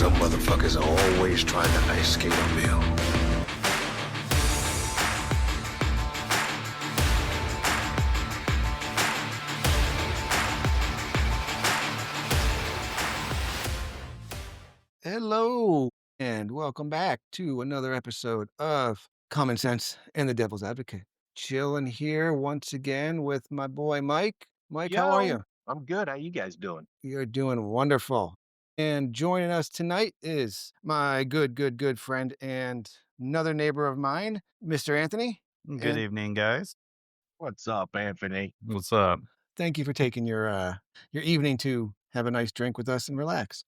Some motherfuckers are always trying to ice skate a meal. Hello, and welcome back to another episode of Common Sense and the Devil's Advocate. Chilling here once again with my boy Mike. Mike, how are Yo, you? I'm good. How you guys doing? You're doing wonderful. And joining us tonight is my good friend and another neighbor of mine, Mr. Anthony. Good And evening, guys. What's up, Anthony? What's up? Of thank you for taking your evening to have a nice drink with us and relax.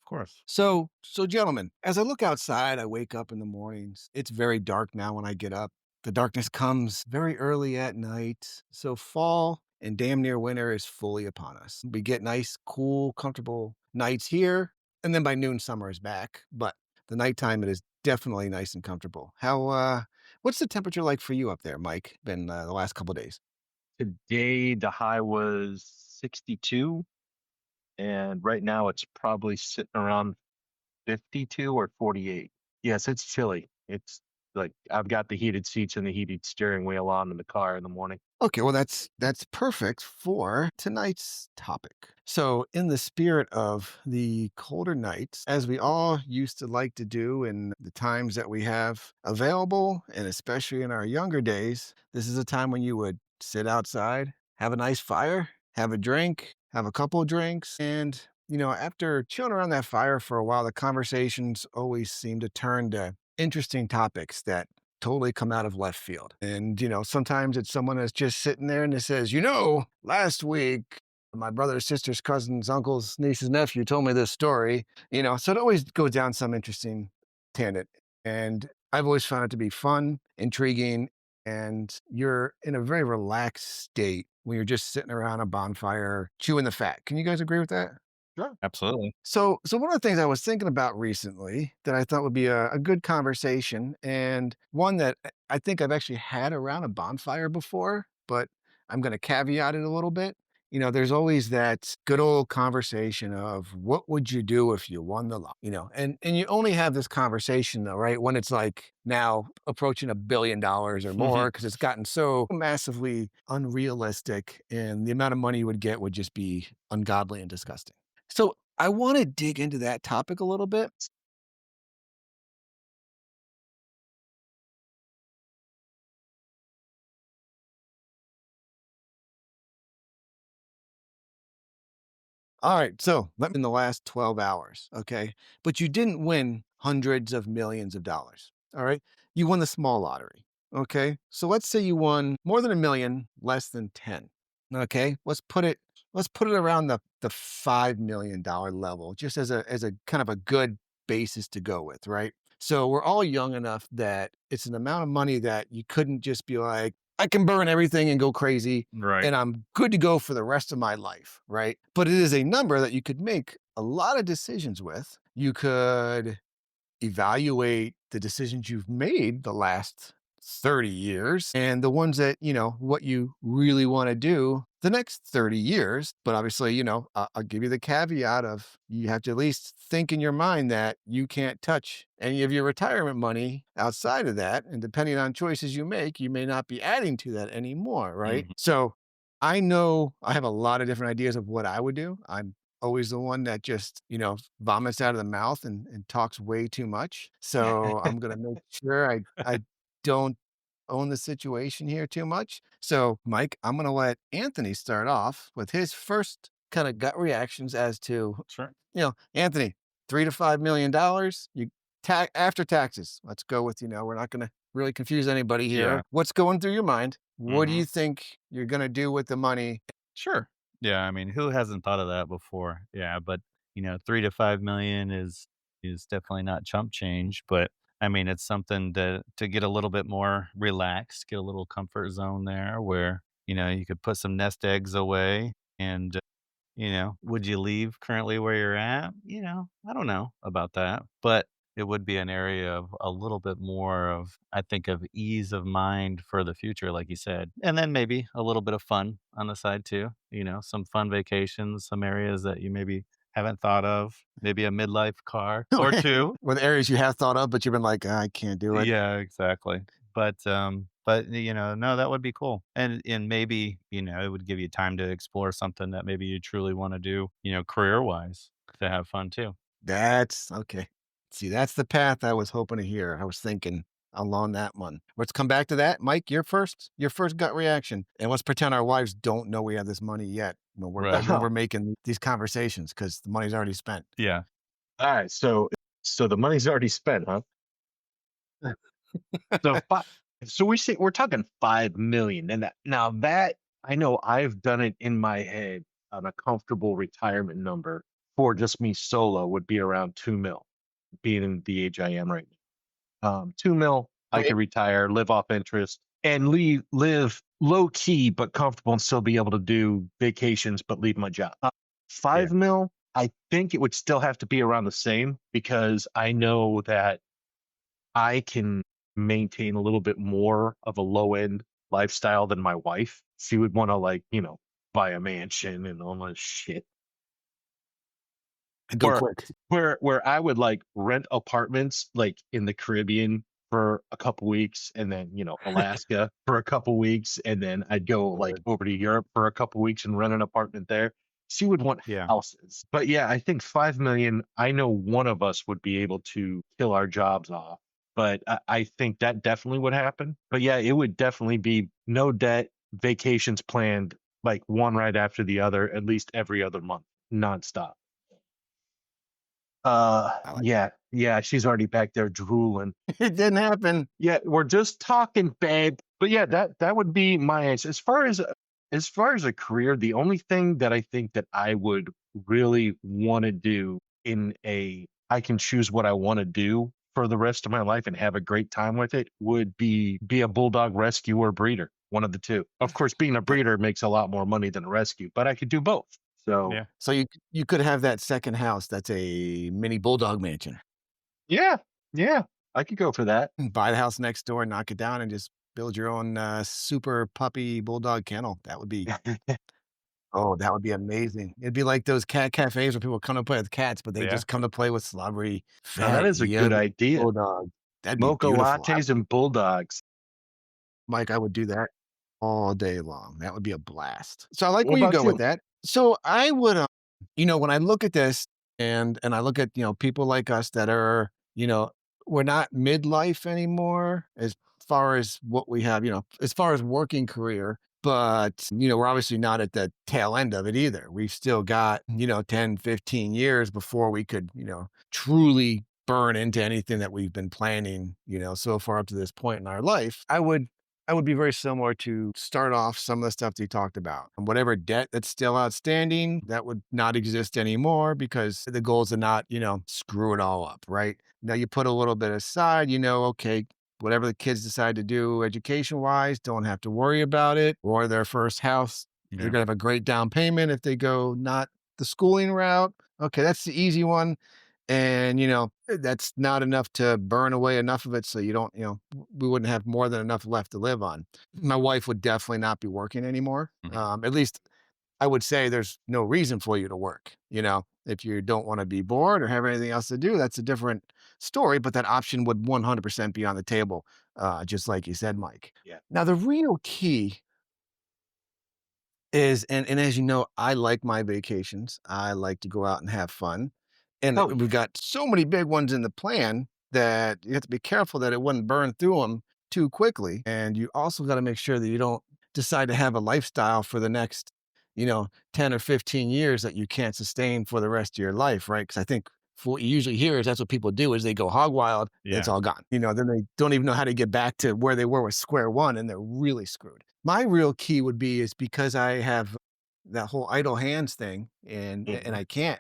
course. So gentlemen, as I look outside, I wake up in the mornings. It's very dark now when I get up. The darkness comes very early at night. So fall and damn near winter is fully upon us. We get nice, cool, comfortable nights here, and then by noon summer is back. But the nighttime it is definitely nice and comfortable. What's the temperature like for you up there, Mike? Been the last couple of days. Today the high was 62, and right now it's probably sitting around 52 or 48. Yes, it's chilly. It's like I've got the heated seats and the heated steering wheel on in the car in the morning. Okay, well that's perfect for tonight's topic. So, in the spirit of the colder nights, as we all used to like to do in the times that we have available, and especially in our younger days, this is a time when you would sit outside, have a nice fire, have a drink, have a couple of drinks, and after chilling around that fire for a while, the conversations always seem to turn to interesting topics that totally come out of left field. And, sometimes it's someone that's just sitting there and it says, last week, my brother's sister's cousin's uncle's niece's nephew told me this story, so it always goes down some interesting tangent. And I've always found it to be fun, intriguing, and you're in a very relaxed state when you're just sitting around a bonfire chewing the fat. Can you guys agree with that? Sure. Absolutely. So one of the things I was thinking about recently that I thought would be a good conversation and one that I think I've actually had around a bonfire before, but I'm going to caveat it a little bit. There's always that good old conversation of what would you do if you won the lot, and you only have this conversation though, right? When it's like now approaching $1 billion or more, because it's gotten so massively unrealistic and the amount of money you would get would just be ungodly and disgusting. So I want to dig into that topic a little bit. All right. So let me in the last 12 hours. Okay. But you didn't win hundreds of millions of dollars. All right. You won the small lottery. Okay. So let's say you won more than a million, less than 10. Okay. Let's put it around the $5 million level, just as a kind of a good basis to go with, right? So we're all young enough that it's an amount of money that you couldn't just be like, I can burn everything and go crazy Right. and I'm good to go for the rest of my life, right? But it is a number that you could make a lot of decisions with. You could evaluate the decisions you've made the last 30 years and the ones that, what you really want to do the next 30 years. But obviously, I'll give you the caveat of you have to at least think in your mind that you can't touch any of your retirement money outside of that. And depending on choices you make, you may not be adding to that anymore. Right. Mhm. So I know I have a lot of different ideas of what I would do. I'm always the one that just, vomits out of the mouth and talks way too much. So I'm gonna make sure I don't own the situation here too much. So, Mike, I'm gonna let Anthony start off with his first kind of gut reactions as to, Sure. Anthony, $3 to $5 million, you after taxes. Let's go with, we're not gonna really confuse anybody Yeah. here. What's going through your mind? What do Mhm. you think you're gonna do with the money? Sure. Yeah, I mean, who hasn't thought of that before? Yeah, but 3 to 5 million is definitely not chump change, but I mean, it's something to get a little bit more relaxed, get a little comfort zone there where, you could put some nest eggs away and would you leave currently where you're at? I don't know about that, but it would be an area of a little bit more of, I think, of ease of mind for the future, like you said. And then maybe a little bit of fun on the side too, some fun vacations, some areas that you maybe haven't thought of, maybe a midlife car or 2. With areas you have thought of, but you've been like, "Ah, I can't do it." Yeah, exactly. But, no, that would be cool. And maybe, it would give you time to explore something that maybe you truly wanna do, career-wise to have fun too. That's okay. See, that's the path I was hoping to hear. I was thinking along that one. Let's come back to that. Mike, your first gut reaction. And let's pretend our wives don't know we have this money yet Right. when we're making these conversations because the money's already spent. Yeah. All right, so the money's already spent, huh? So so we're talking 5 million, and that I know I've done it in my head on a comfortable retirement number for just me solo would be around 2 mil, being in the age I am right now. 2 mil, I Right. could retire, live off interest, and live low key but comfortable, and still be able to do vacations, but leave my job. Yeah. 5 mil, I think it would still have to be around the same because I know that I can maintain a little bit more of a low end lifestyle than my wife. She would want to buy a mansion and all this shit. And go Where quick. where I would like rent apartments like in the Caribbean for a couple weeks and then, Alaska for a couple weeks and then I'd go like Word. over to Europe for a couple weeks and rent an apartment there. She would want Yeah. houses. But yeah, I think 5 million, I know one of us would be able to kill our jobs off. But I think that definitely would happen. But yeah, it would definitely be no debt, vacations planned like one right after the other, at least every other month, nonstop. I like Yeah, she's already back there drooling. it didn't happen. Yeah, we're just talking, babe. But yeah, that would be my answer. As far as a career, the only thing that I think that I would really want to do in a I can choose what I want to do for the rest of my life and have a great time with it would be a bulldog rescue or breeder, one of the two. Of course, being a breeder makes a lot more money than a rescue, but I could do both. So Yeah. So you could have that second house that's a mini bulldog mansion. yeah, yeah, I could go for that. Buy the house next door, knock it down, and just build your own super puppy bulldog kennel. That would be amazing. It'd be like those cat cafes where people come to play with cats, but they Yeah. just come to play with slobbery, Now that fat, is a good young idea. bulldog. That'd be Mocha beautiful. lattes and bulldogs. Mike, I would do that all day long. That would be a blast. So I like What where you about go with you? that. So I would, when I look at this and I look at people like us that are, we're not midlife anymore as far as what we have, as far as working career. But, we're obviously not at the tail end of it either. We've still got, 10, 15 years before we could, truly burn into anything that we've been planning, so far up to this point in our life. I would be very similar to start off some of the stuff that you talked about. And whatever debt that's still outstanding, that would not exist anymore because the goal is to not, screw it all up, right? Now you put a little bit aside, okay, whatever the kids decide to do education wise, don't have to worry about it. Or their first house, they're Yeah. going to have a great down payment if they go not the schooling route. Okay, that's the easy one. And, that's not enough to burn away enough of it so you don't, we wouldn't have more than enough left to live on. My wife would definitely not be working anymore. Mhm. At least I would say there's no reason for you to work. If you don't want to be bored or have anything else to do, that's a different story. But that option would 100% be on the table, just like you said, Mike. Yeah. Now, the real key is and as you know, I like my vacations. I like to go out and have fun. And Oh we've yeah. got so many big ones in the plan that you have to be careful that it wouldn't burn through them too quickly. And you also got to make sure that you don't decide to have a lifestyle for the next, 10 or 15 years that you can't sustain for the rest of your life, right? Because I think what you usually hear is that's what people do is they go hog wild, it's Yeah. all gone. Then they don't even know how to get back to where they were with square one and they're really screwed. My real key would be is because I have that whole idle hands thing and Mhm. I can't,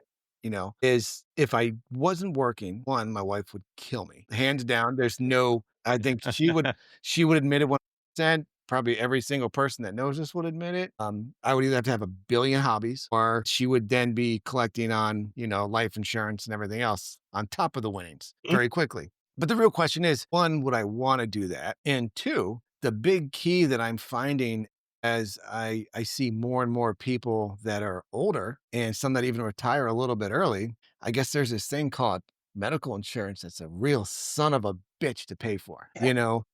is if I wasn't working, one, my wife would kill me. Hands down, there's no I think she would admit it 100%. Probably every single person that knows this would admit it. I would either have to have a billion hobbies or she would then be collecting on, life insurance and everything else on top of the winnings Mm. very quickly. But the real question is, one, would I want to do that? And two, the big key that I'm finding as I see more and more people that are older and some that even retire a little bit early, I guess there's this thing called medical insurance that's a real son of a bitch to pay for, you know?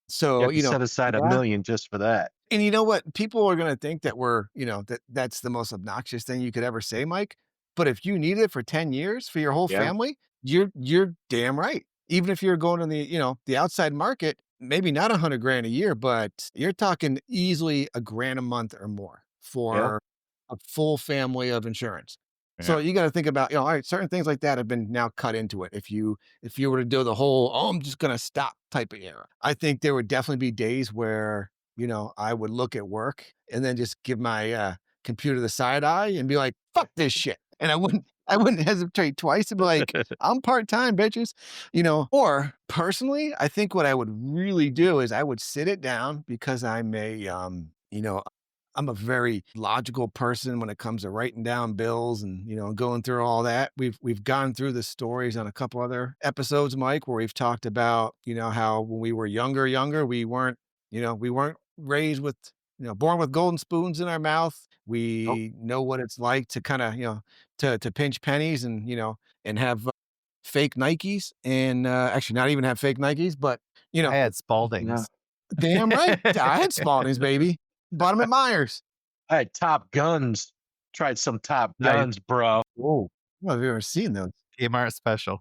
You So, have to set aside a yeah. million just for that. And you know what? People are gonna think that that's the most obnoxious thing you could ever say, Mike. But if you need it for 10 years for your whole Yeah. family, you're damn right. Even if you're going to the outside market, maybe not 100 grand a year, but you're talking easily a grand a month or more Yeah. for a full family of insurance. So Yeah. you got to think about, all right, certain things like that have been now cut into it. If you were to do the whole, oh, I'm just gonna stop type of era, I think there would definitely be days where I would look at work and then just give my computer the side eye and be like, fuck this shit. And I wouldn't hesitate twice to be like, I'm part-time, bitches. Or personally, I think what I would really do is I would sit it down because I'm a very logical person when it comes to writing down bills and going through all that. We've gone through the stories on a couple other episodes, Mike, where we've talked about how when we were younger, we weren't raised with born with golden spoons in our mouth. Nope. We know what it's like to kind of to pinch pennies and have fake Nikes and actually not even have fake Nikes, but you I know, had Yeah. Spaldings. damn right, I had Spaldings, baby. Bought them at Myers. I had Top Guns. Tried some Top Nice. Guns, bro. Whoa. Well, have you ever seen those? Kmart special.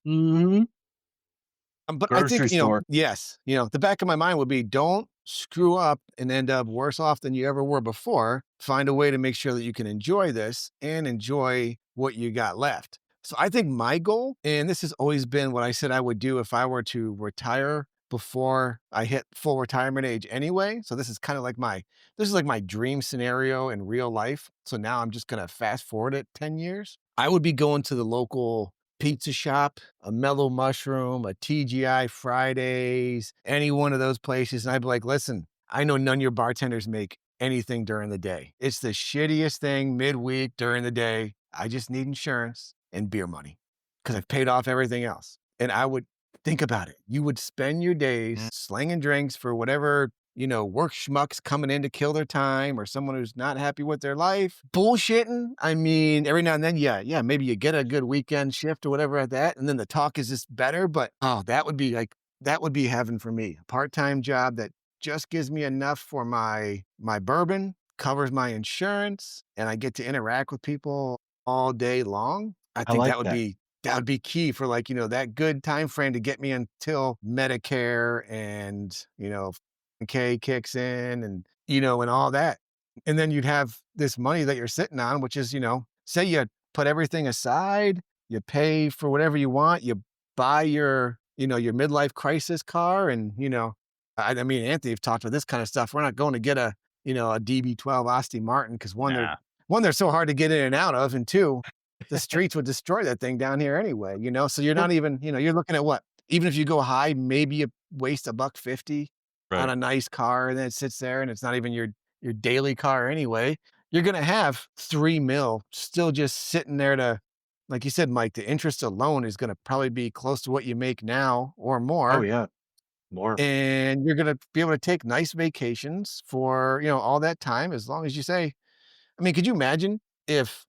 Hmm. But I Grocery think, store. yes, the back of my mind would be don't screw up and end up worse off than you ever were before. Find a way to make sure that you can enjoy this and enjoy what you got left. So I think my goal, and this has always been what I said I would do if I were to retire before I hit full retirement age anyway. So this is like my dream scenario in real life. So now I'm just going to fast forward it 10 years. I would be going to the local pizza shop, a Mellow Mushroom, a TGI Fridays, any one of those places. And I'd be like, listen, I know none of your bartenders make anything during the day. It's the shittiest thing midweek during the day. I just need insurance and beer money because I've paid off everything else. And I would think about it. You would spend your days slanging drinks for whatever work schmucks coming in to kill their time or someone who's not happy with their life. Bullshitting. I mean, every now and then, yeah, maybe you get a good weekend shift or whatever at that. And then the talk is just better. But that would be heaven for me. A part-time job that just gives me enough for my bourbon, covers my insurance, and I get to interact with people all day long. I I think like that would be key for that good time frame to get me until Medicare and K kicks in and all that. And then you'd have this money that you're sitting on, which is, say you put everything aside, you pay for whatever you want, you buy your midlife crisis car. And, I mean, Anthony, have talked about this kind of stuff. We're not going to get a DB12 Aston Martin because Nah. they're so hard to get in and out of. And two, the streets would destroy that thing down here anyway, so you're not even, you're looking at what, even if you go high, maybe you waste $150 on Right. a nice car and then it sits there and it's not even your daily car anyway. You're going to have 3 mil still just sitting there like you said, Mike, the interest alone is going to probably be close to what you make now or Oh more. yeah. More. And you're going to be able to take nice vacations for, all that time, as long as you say, I mean, could you imagine if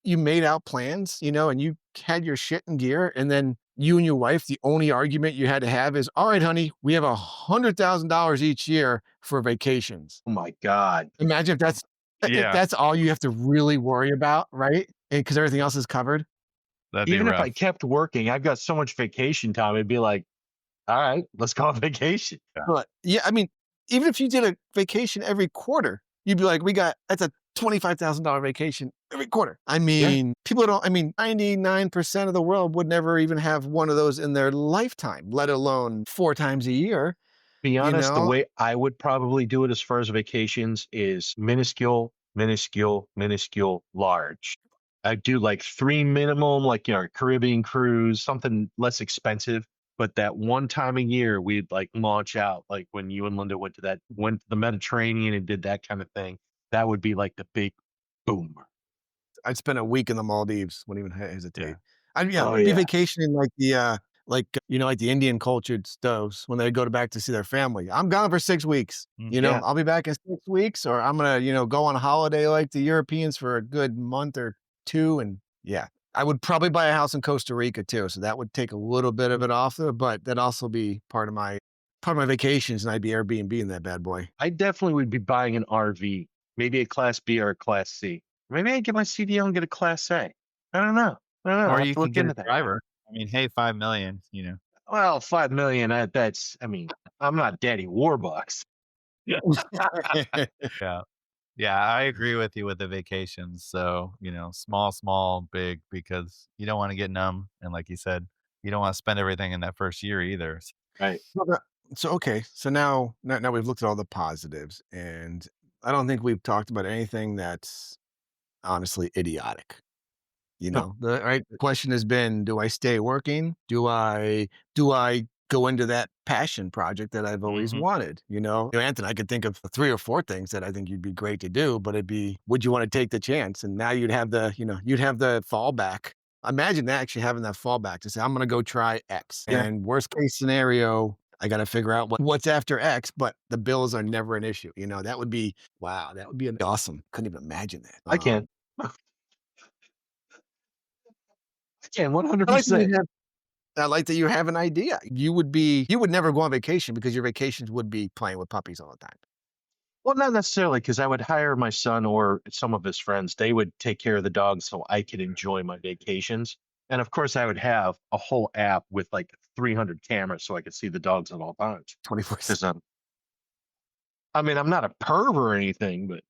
you made out plans, and you had your shit in gear, and then you and your wife, the only argument you had to have is, all right, honey, we have $100,000 each year for vacations. Oh my God. Imagine if Yeah. that's all you have to really worry about, right? And because everything else is covered. That'd be Even if rough. I kept working, I've got so much vacation time. It'd be like, all right, let's go on vacation. But yeah, I mean, even if you did a vacation every quarter, you'd be like, that's a $25,000 vacation every quarter. I mean, people don't, I mean, 99% of the world would never even have one of those in their lifetime, let alone 4 times a year. Be honest, the know? way I would probably do it as far as vacations is minuscule, minuscule, minuscule, large. I'd do like 3 minimum, like, Caribbean cruise, something less expensive. But that one time a year, we'd like launch out, like when you and Linda went to the Mediterranean and did that kind of thing. That would be like the big boom. I'd spend a week in the Maldives, wouldn't even hesitate. Yeah. I'd Oh, be yeah. vacationing like like, like the Indian cultured stoves when they go back to see their family. I'm gone for 6 weeks. Mm. Yeah. I'll be back in 6 weeks, or I'm gonna, go on a holiday like the Europeans for a good month or 2, and yeah. I would probably buy a house in Costa Rica too, so that would take a little bit of it off there, but that'd also be part of my vacations, and I'd be Airbnb in that bad boy. I definitely would be buying an RV, maybe a Class B or a Class C. Maybe I get my CDL and get a Class A. I don't know. I'll Or have you to can look get a into that. driver. I mean, hey, 5 million. Well, 5 million. That's. I mean, I'm not Daddy Warbucks. Yeah. Yeah. Yeah, I agree with you with the vacations. So, small, small, big, because you don't want to get numb. And like you said, you don't want to spend everything in that first year either. Right. Well, so okay, so now we've looked at all the positives, and I don't think we've talked about anything that's honestly idiotic. No. The right question has been, do I stay working? Do I go into that passion project that I've always Hmm. wanted? Anthony, I could think of 3 or 4 things that I think you'd be great to do, but it'd be, would you want to take the chance? And now you'd have the fallback. Imagine that, actually having that fallback to say, I'm gonna go try X. Yeah. And worst case scenario, I gotta figure out what's after X, but the bills are never an issue. That would be, wow, that would be awesome. Couldn't even imagine that. I can. I can. I like that 100%. you have I like that you have an idea. You would never go on vacation because your vacations would be playing with puppies all the time. Well, not necessarily, because I would hire my son or some of his friends. They would take care of the dogs so I could enjoy my vacations. And of course, I would have a whole app with like 300 cameras so I could see the dogs at all times. 24. Because I mean, I'm not a perv or anything, but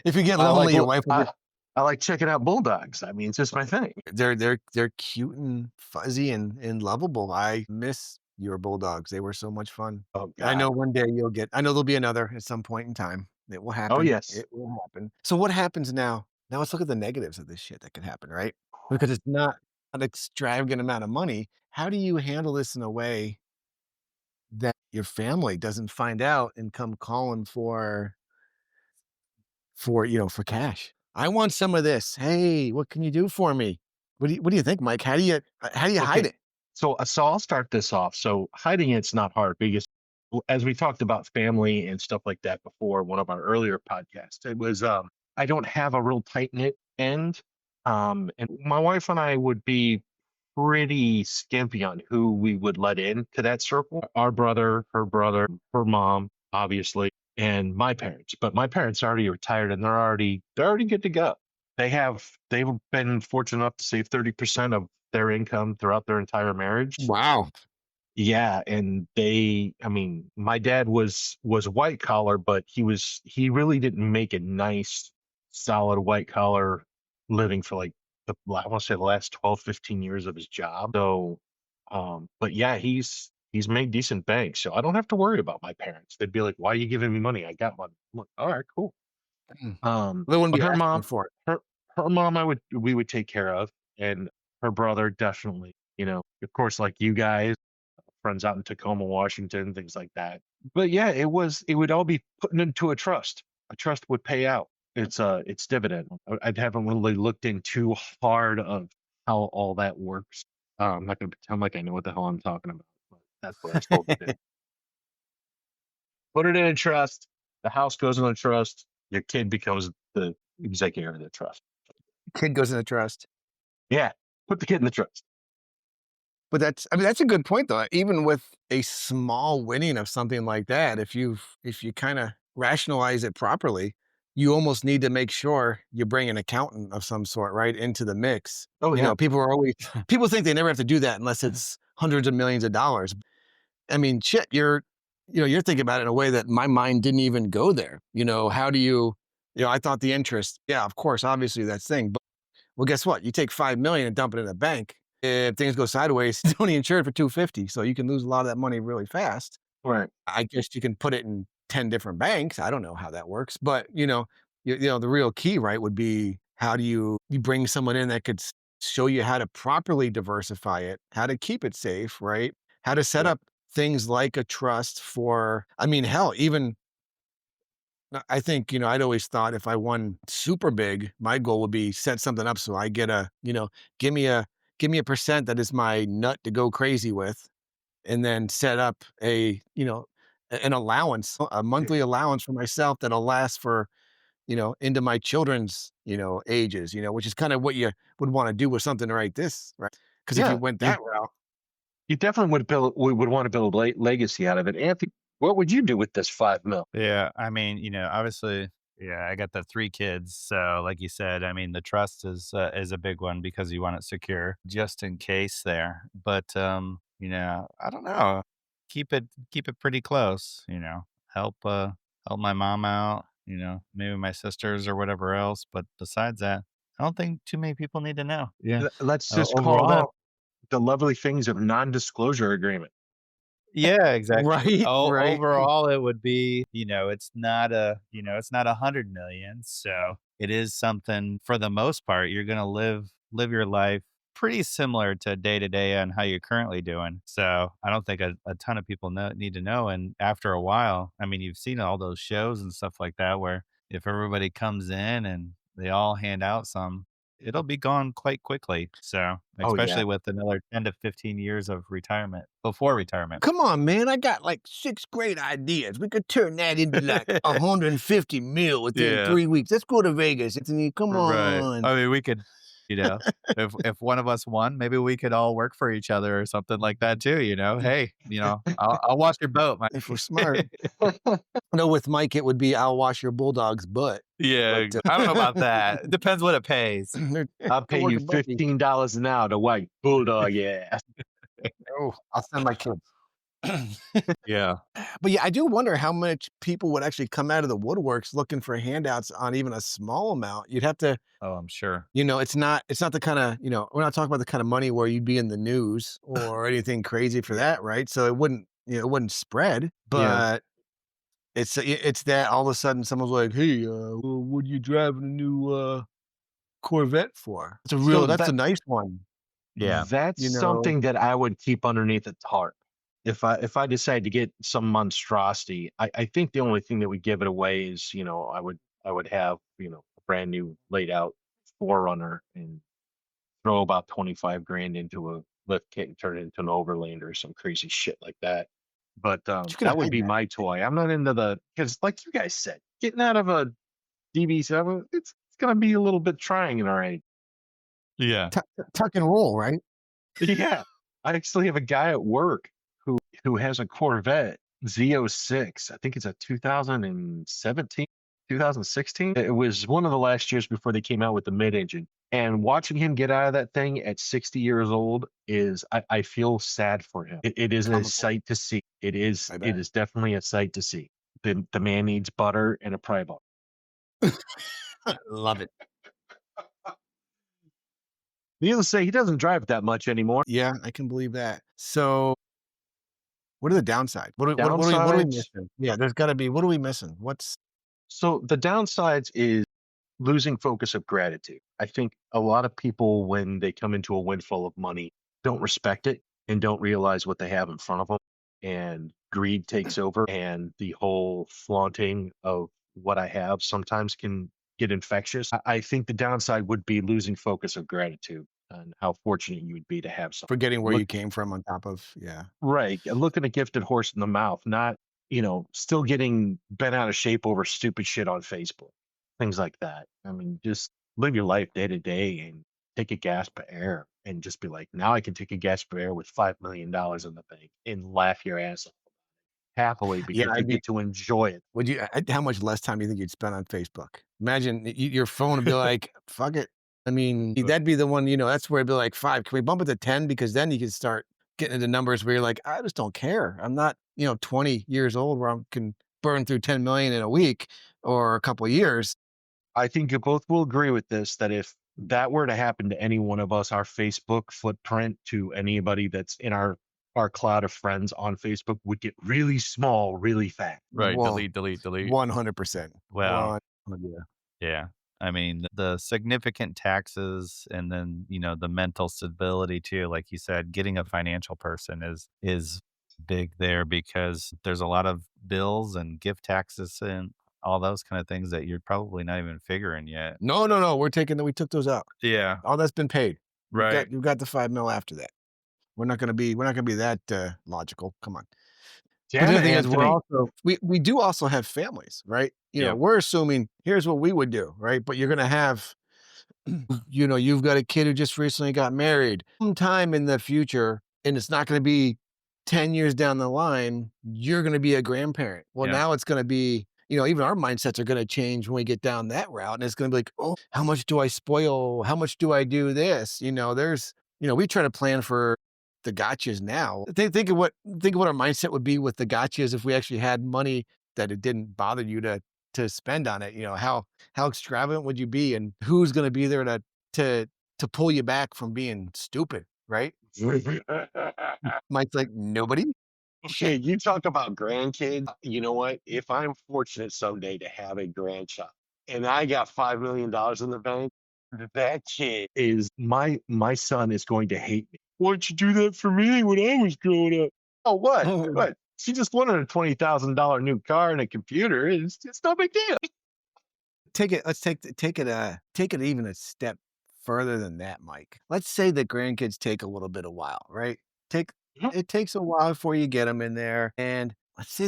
If you get I like lonely, your wife will be I like checking out bulldogs. I mean, it's just my thing. they're cute and fuzzy and lovable. I miss your bulldogs. They were so much fun. Oh I know God. one day I know there'll be another at some point in time. It will Oh happen. yes. It will happen. So what happens now? Now let's look at the negatives of this shit that could happen, right? Because it's not an extravagant amount of money. How do you handle this in a way that your family doesn't find out and come calling for cash? I want some of this. Hey, what can you do for me? What do you think, Mike? How do you hide Okay. it? So I'll start this off. So hiding it's not hard because as we talked about family and stuff like that before, one of our earlier podcasts, it was I don't have a real tight knit end. And my wife and I would be pretty skimpy on who we would let in to that circle. Our brother, her mom, obviously, and my parents. But my parents are already retired and they're already good to go. They've been fortunate enough to save 30% of their income throughout their entire marriage. Wow. Yeah, and I mean, my dad was white collar, but he really didn't make a nice, solid white collar living for like I want to say the last 12, 15 years of his job. So, but yeah, he's made decent bank, so I don't have to worry about my parents. They'd be like, "Why are you giving me money? I got money." I'm like, all right, cool. Mm. They wouldn't But be asking for it. her mom, we would take care of, and her brother definitely. Of course, like you guys friends out in Tacoma, Washington, things like that. But yeah, it would all be put into a trust. A trust would pay out its dividend. I haven't really looked in too hard of how all that works. I'm not going to pretend like I know what the hell I'm talking about, but that's what I was told to do. Put it in a trust. The house goes in a trust. Your kid becomes the executor of the trust. Kid goes in the trust. Yeah, put the kid in the trust. But that's a good point though. Even with a small winning of something like that, if you kind of rationalize it properly, you almost need to make sure you bring an accountant of some sort right into the mix. Oh yeah, People think they never have to do that unless it's hundreds of millions of dollars. I mean, shit, you're thinking about it in a way that my mind didn't even go there. How do I thought the interest, yeah, of course, obviously that's thing. But well, guess what? You take 5 million and dump it in a bank. If things go sideways, it's only insured for 250. So you can lose a lot of that money really fast. right. I guess you can put it in 10 different banks. I don't know how that works, but the real key, right, would be how do you bring someone in that could show you how to properly diversify it, how to keep it safe, right? How to set Yeah, up things like a trust for, I mean, hell, even I think, I'd always thought if I won super big, my goal would be set something up so I get give me give me a percent that is my nut to go crazy with, and then set up an allowance, a monthly allowance for myself that'll last for, into my children's, ages, which is kind of what you would want to do with something like this, right? Because if you Yeah, went that route, you definitely would want to build a legacy out of it. Anthony, what would you do with this 5 mil? Yeah, I mean, obviously, yeah, I got the 3 kids, so like you said, I mean, the trust is a big one because you want it secure just in case there. But I don't know. Keep it pretty close, Help help my mom out, maybe my sisters or whatever else, but besides that, I don't think too many people need to know. Yeah. Let's just call Overall, them the lovely things of non-disclosure agreement. yeah, exactly. right, right. Overall, it would be, it's not 100 million. So it is something for the most part, you're going to live your life pretty similar to day to day on how you're currently doing. So I don't think a ton of people need to know. And after a while, I mean, you've seen all those shows and stuff like that, where if everybody comes in and they all hand out some, it'll be gone quite quickly. So, Oh yeah. especially with another 10 to 15 years of retirement before retirement. Come on, man. I got like 6 great ideas. We could turn that into like 150 mil within Yeah, 3 weeks. Let's go to Vegas. Anthony, come right. on. I mean, we could, you know, if one of us won, maybe we could all work for each other or something like that too. Hey, I'll wash your boat, If we're Mike. smart. No, with Mike, it would be I'll wash your bulldog's butt. Yeah, But I don't know about that. It depends what it pays. I'll they're pay you working both. $15 an hour to white bulldog. Yeah. Oh, I'll send my kids. Yeah. But yeah, I do wonder how much people would actually come out of the woodworks looking for handouts on even a small amount. You'd have to, Oh, I'm sure. it's not the kind of, we're not talking about the kind of money where you'd be in the news or anything crazy for that, right? So it wouldn't spread, Yeah. but it's that all of a sudden someone's like, "Hey, what are you driving a new Corvette for?" So That's a nice one, Yeah. that's you know. something that I would keep underneath a tarp. If I decide to get some monstrosity, I think the only thing that would give it away is, I would have, a brand new laid out Forerunner and throw about 25 grand into a lift kit and turn it into an overland or some crazy shit like that. But But you could that would hide be that. my toy. I'm not into because like you guys said, getting out of a DB7, it's gonna be a little bit trying in our age. Yeah. Tuck and roll, right? Yeah. I actually have a guy at work who has a Corvette Z06. I think it's a 2017, 2016. It was one of the last years before they came out with the mid-engine. And watching him get out of that thing at 60 years old I feel sad for him. It is a Comical, sight to see. It is I it bet. is definitely a sight to see. The man needs butter and a pry bar. Love it. Needless to say, he doesn't drive it that much anymore. Yeah, I can believe that. So, what are the downsides? What are we Downsides. missing? Yeah, there's gotta be what are we missing? So the downsides is losing focus of gratitude. I think a lot of people, when they come into a windfall of money, don't respect it and don't realize what they have in front of them. And greed takes over, and the whole flaunting of what I have sometimes can get infectious. I think the downside would be losing focus of gratitude and how fortunate you would be to have something. forgetting where Look, you came from on top of yeah. right. Looking a gifted horse in the mouth, not, still getting bent out of shape over stupid shit on Facebook, things like that. I mean, just live your life day to day and take a gasp of air and just be like, now I can take a gasp of air with $5 million in the bank and laugh your ass off happily Yeah, because you I'd be get to enjoy it. how much less time do you think you'd spend on Facebook? Imagine your phone would be like, "Fuck it." I mean, that'd be the one, that's where it'd be like 5. Can we bump it to 10? Because then you can start getting into numbers where you're like, "I just don't care. I'm not, 20 years old where I can burn through 10 million in a week or a couple of years." I think you both will agree with this that if that were to happen to any one of us, our Facebook footprint to anybody that's in our cloud of friends on Facebook would get really small really fast. Right. Well, Delete. 100%. Well, 100. yeah. I mean, the significant taxes and then, the mental stability too, like you said, getting a financial person is big there because there's a lot of bills and gift taxes and all those kind of things that you're probably not even figuring yet. No. We took those out. Yeah. All that's been paid. Right. You've got the 5 mil after that. We're not gonna be that logical. Come on. But the Damn other it, thing is Anthony. we do also have families, right? Yep. We're assuming here's what we would do, right? But you're gonna have you've got a kid who just recently got married. Sometime in the future, and it's not going to be 10 years down the line, you're going to be a grandparent. Well, Yeah. now it's going to be, even our mindsets are going to change when we get down that route. And it's going to be like, oh, how much do I spoil? How much do I do this? We try to plan for the gotchas now. Think of what our mindset would be with the gotchas if we actually had money that it didn't bother you to spend on it. How extravagant would you be, and who's going to be there to to pull you back from being stupid, right? Mike's like, nobody. Okay, you talk about grandkids. You know what? If I'm fortunate someday to have a grandchild and I got $5 million in the bank, that kid is my son is going to hate me. Why'd you do that for me when I was growing up? Oh, what? What? She just wanted a $20,000 new car and a computer. It's no big deal. Let's take it even a step further than that, Mike. Let's say that grandkids take a little bit of while, right? Take Mhm. It takes a while before you get them in there, and let's say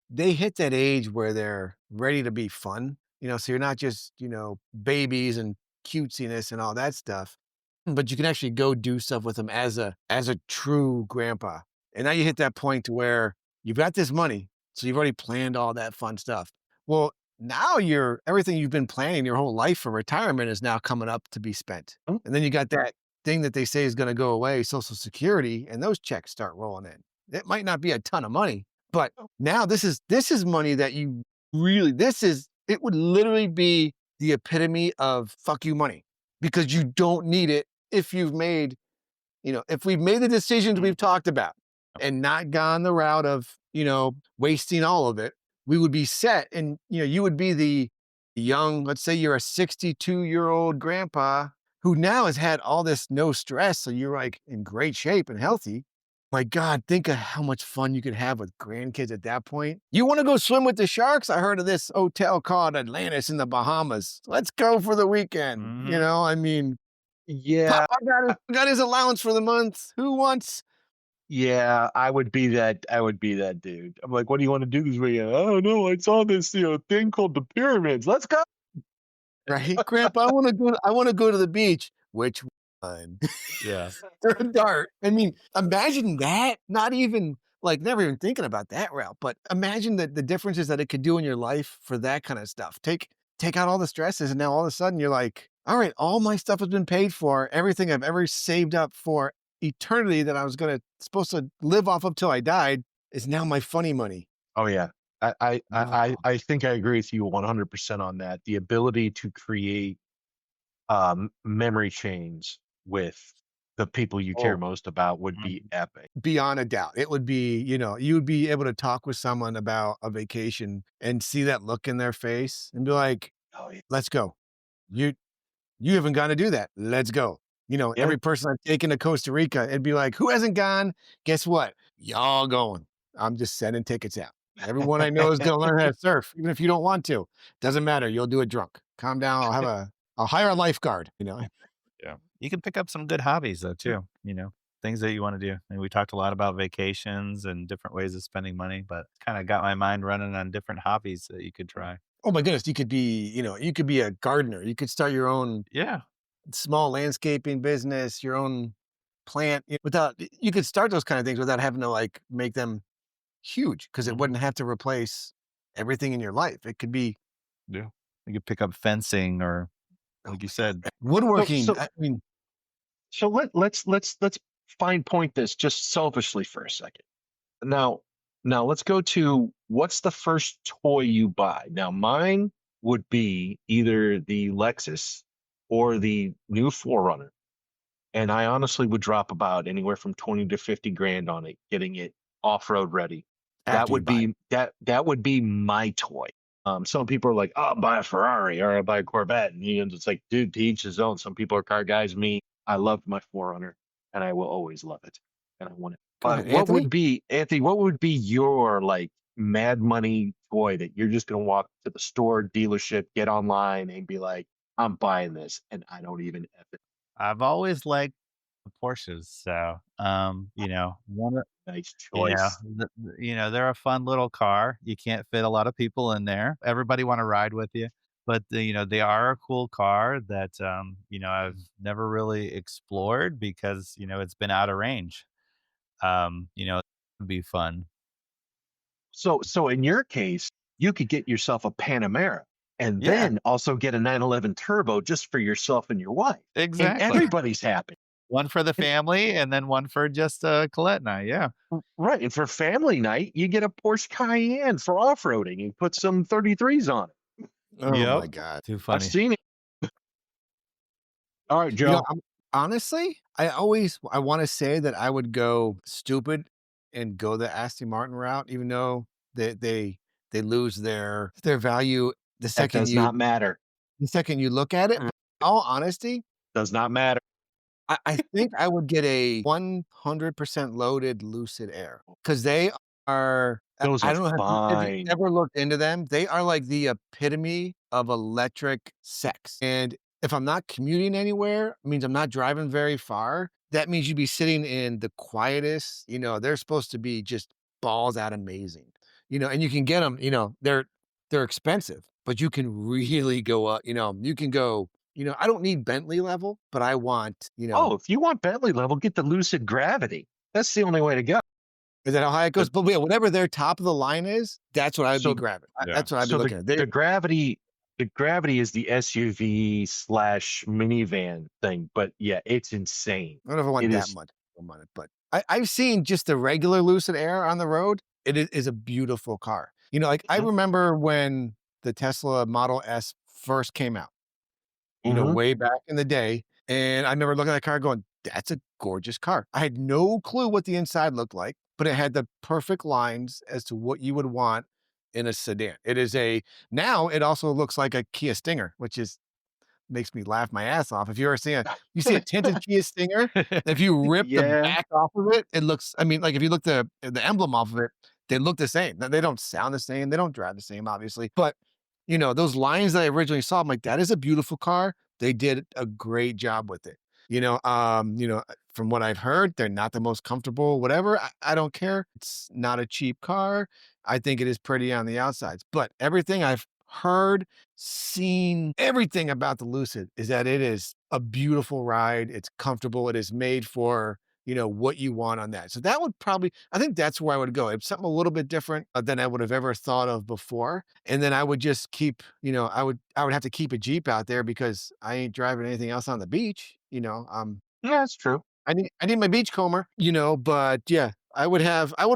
they hit that age where they're ready to be fun. So you're not just babies and cutesiness and all that stuff, but you can actually go do stuff with them as a true grandpa. And now you hit that point to where you've got this money, so you've already planned all that fun stuff. Well, now everything you've been planning your whole life for retirement is now coming up to be spent. Mhm. And then you got that thing that they say is going to go away, Social Security, and those checks start rolling in. It might not be a ton of money, but now this is money that you really it would literally be the epitome of fuck you money, because you don't need it if we've made the decisions we've talked about and not gone the route of, wasting all of it, we would be set. And, you would be the young, let's say you're a 62-year-old grandpa who now has had all this no stress. So you're like in great shape and healthy. My God, think of how much fun you could have with grandkids at that point. You want to go swim with the sharks? I heard of this hotel called Atlantis in the Bahamas. Let's go for the weekend. Mhm. I mean, Yeah, Papa got his allowance for the month. Who wants yeah, I would be that. I would be that dude. I'm like, what do you want to do this weekend? Oh no, I saw this thing called the pyramids. Let's go. right, Grandpa? I want to go to the beach. Which one? Yeah. Throw a dart. I mean, imagine that. Not even like never even thinking about that route, but imagine the differences that it could do in your life for that kind of stuff. Take out all the stresses, and now all of a sudden you're like, all right, all my stuff has been paid for. Everything I've ever saved up for eternity that I was supposed to live off of till I died is now my funny money. Oh yeah, Wow. I think I agree with you 100% on that. The ability to create memory chains with the people you care Oh, most about would be Mhm. epic. beyond a doubt. It would be, you'd be able to talk with someone about a vacation and see that look in their face and be like, Oh yeah, let's go. You you haven't gone to do that. Let's go. yeah. Every person I've taken to Costa Rica, it'd be like, who hasn't gone? Guess what? Y'all going. I'm just sending tickets out. Everyone I know is gonna learn how to surf, even if you don't want to. Doesn't matter. You'll do it drunk. Calm down. I'll hire a lifeguard. Yeah. You can pick up some good hobbies though too, things that you want to do. And we talked a lot about vacations and different ways of spending money, but kind of got my mind running on different hobbies that you could try. Oh my goodness, you could be a gardener. You could start your own Yeah. small landscaping business, your own plant without you could start those kind of things without having to like make them huge, because it Mhm. wouldn't have to replace everything in your life. It could be Yeah. You could pick up fencing or oh like you my God, said. So woodworking. so I mean, so let's fine point this just selfishly for a second. Now now let's go to what's the first toy you buy. Now mine would be either the Lexus or the new Forerunner. And I honestly would drop about anywhere from 20 to 50 grand on it, getting it off-road ready. after you buy it. That would be my toy. Some people are like, "Oh, I'll buy a Ferrari or I'll buy a Corvette." And it's like, dude, to each his own. Some people are car guys. Me, I loved my Forerunner and I will always love it. And I want it. Go But ahead, what Anthony. would be, Anthony, what would be your like mad money toy that you're just gonna walk to the store, dealership, get online and be like, I'm buying this and I don't even F it. I've always liked Porsches. So, one, Nice you know, choice. they're a fun little car. You can't fit a lot of people in there. Everybody want to ride with you, but they are a cool car that I've never really explored because it's been out of range. It'd be fun. So in your case, you could get yourself a Panamera and Yeah, then also get a 911 turbo just for yourself and your wife. And exactly. everybody's happy. One for the And family, and then one for just Colette and I. Yeah. right. And for family night, you get a Porsche Cayenne for off-roading and put some 33s on it. Oh Yep. my God. Too I've funny. seen it. All right, You know, Joe. honestly, I want to say that I would go stupid and go the Aston Martin route, even though they lose their value the That second does you not matter. look at it. But in all honesty, Does not matter. I think I would get a 100% loaded Lucid Air because they are. Those I are don't know if you fine. ever looked into them. They are like the epitome of electric sex. And if I'm not commuting anywhere, it means I'm not driving very far. That means you'd be sitting in the quietest. They're supposed to be just balls out amazing. And you can get them. They're expensive, but you can really go up. You can go I don't need Bentley level, but I want, Oh, if you want Bentley level, get the Lucid Gravity. That's the only way to go. is that how high it The, goes? But yeah, whatever their top of the line is, that's what I'd be so grabbing. Yeah. That's what I'd be so looking at. They the Gravity is the SUV slash minivan thing, but yeah, it's insane. I don't know if I want It that is. much on it, but I've seen just the regular Lucid Air on the road. Is a beautiful car. Like I Mhm, remember when the Tesla Model S first came out. mhm. Way back in the day. And I remember looking at that car going, that's a gorgeous car. I had no clue what the inside looked like, but it had the perfect lines as to what you would want in a sedan. Now it also looks like a Kia Stinger, which is makes me laugh my ass off. If you see a tinted Kia Stinger, if you rip the Yeah. back off of it, it looks, I mean, like if you look the emblem off of it, they look the same. Now, they don't sound the same. They don't drive the same, obviously. But those lines that I originally saw, I'm like, that is a beautiful car. They did a great job with it. From what I've heard, they're not the most comfortable, whatever. I don't care. It's not a cheap car. I think it is pretty on the outsides. But everything I've heard, seen, everything about the Lucid is that it is a beautiful ride. It's comfortable. It is made for, what you want on that. So that would probably, I think that's where I would go. It's something a little bit different than I would have ever thought of before. And then I would just keep, I would have to keep a Jeep out there because I ain't driving anything else on the beach. Yeah, that's true. I need my beachcomber, but yeah, I would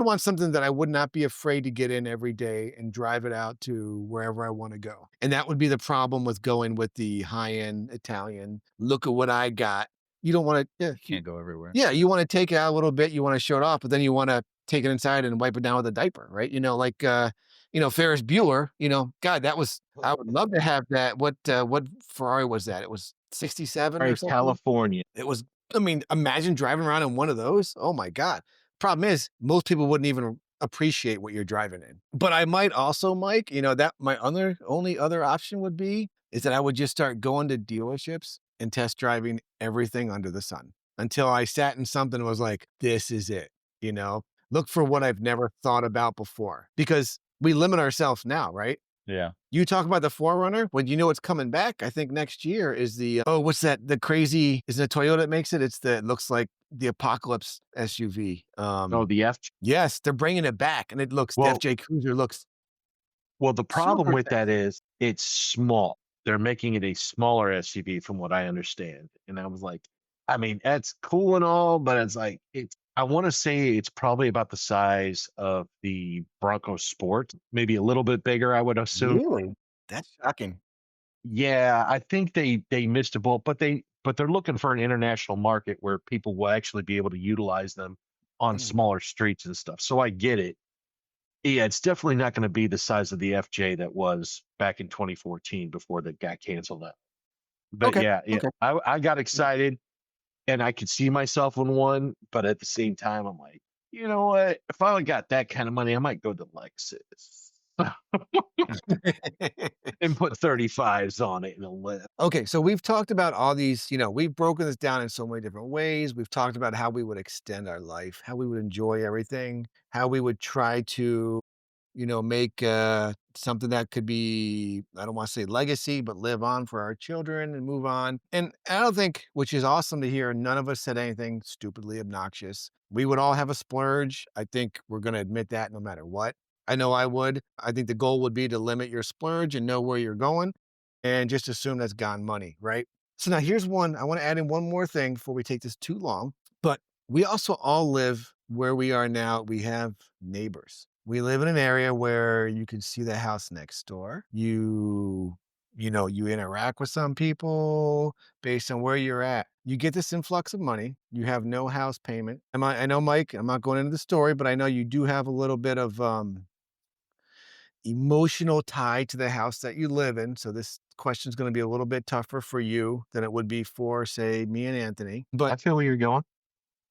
want something that I would not be afraid to get in every day and drive it out to wherever I want to go. And that would be the problem with going with the high-end Italian. Look at what I got. You don't want to, Can't go everywhere. yeah, you want to take it out a little bit, you want to show it off, but then you want to take it inside and wipe it down with a diaper, right? Like Ferris Bueller, God, I would love to have that. What Ferrari was that? It was 67 All or right, something. California. It was, I mean, imagine driving around in one of those. Oh my God. Problem is, most people wouldn't even appreciate what you're driving in. But I might also, Mike, that my only other option would be is that I would just start going to dealerships and test driving everything under the sun until I sat in something and was like, this is it, you know? Look for what I've never thought about before because we limit ourselves now, right? Yeah. You talk about the Forerunner, when you know it's coming back, I think next year is what's that? The crazy, is it Toyota that makes it? It looks like the Apocalypse SUV. Oh, the F. Yes, they're bringing it back and the Well, FJ Cruiser looks well, the problem super with that sexy. is it's small. They're making it a smaller SUV from what I understand. And I was like, I mean, that's cool and all, but it's like I want to say it's probably about the size of the Bronco Sport, maybe a little bit bigger, I would assume. Really? That's shocking. Yeah, I think they missed a boat, but they're looking for an international market where people will actually be able to utilize them on Mm. smaller streets and stuff. So I get it. Yeah, it's definitely not going to be the size of the FJ that was back in 2014 before that got canceled out. But Okay. yeah, Okay. I got excited and I could see myself in one, but at the same time, I'm like, you know what? If I got that kind of money, I might go to Lexus. and put 35s on it and a lift. Okay, so we've talked about all these, we've broken this down in so many different ways. We've talked about how we would extend our life, how we would enjoy everything, how we would try to, make something that could be, I don't want to say legacy, but live on for our children and move on. And I don't think, which is awesome to hear, none of us said anything stupidly obnoxious. We would all have a splurge. I think we're going to admit that no matter what. I know I would. I think the goal would be to limit your splurge and know where you're going and just assume that's gone money, right? So now here's one. I want to add in one more thing before we take this too long. But we also all live where we are now. We have neighbors. We live in an area where you can see the house next door. You interact with some people based on where you're at. You get this influx of money. You have no house payment. I know, Mike, I'm not going into the story, but I know you do have a little bit of emotional tie to the house that you live in. So this question is going to be a little bit tougher for you than it would be for, say, me and Anthony. I But feel where you're going.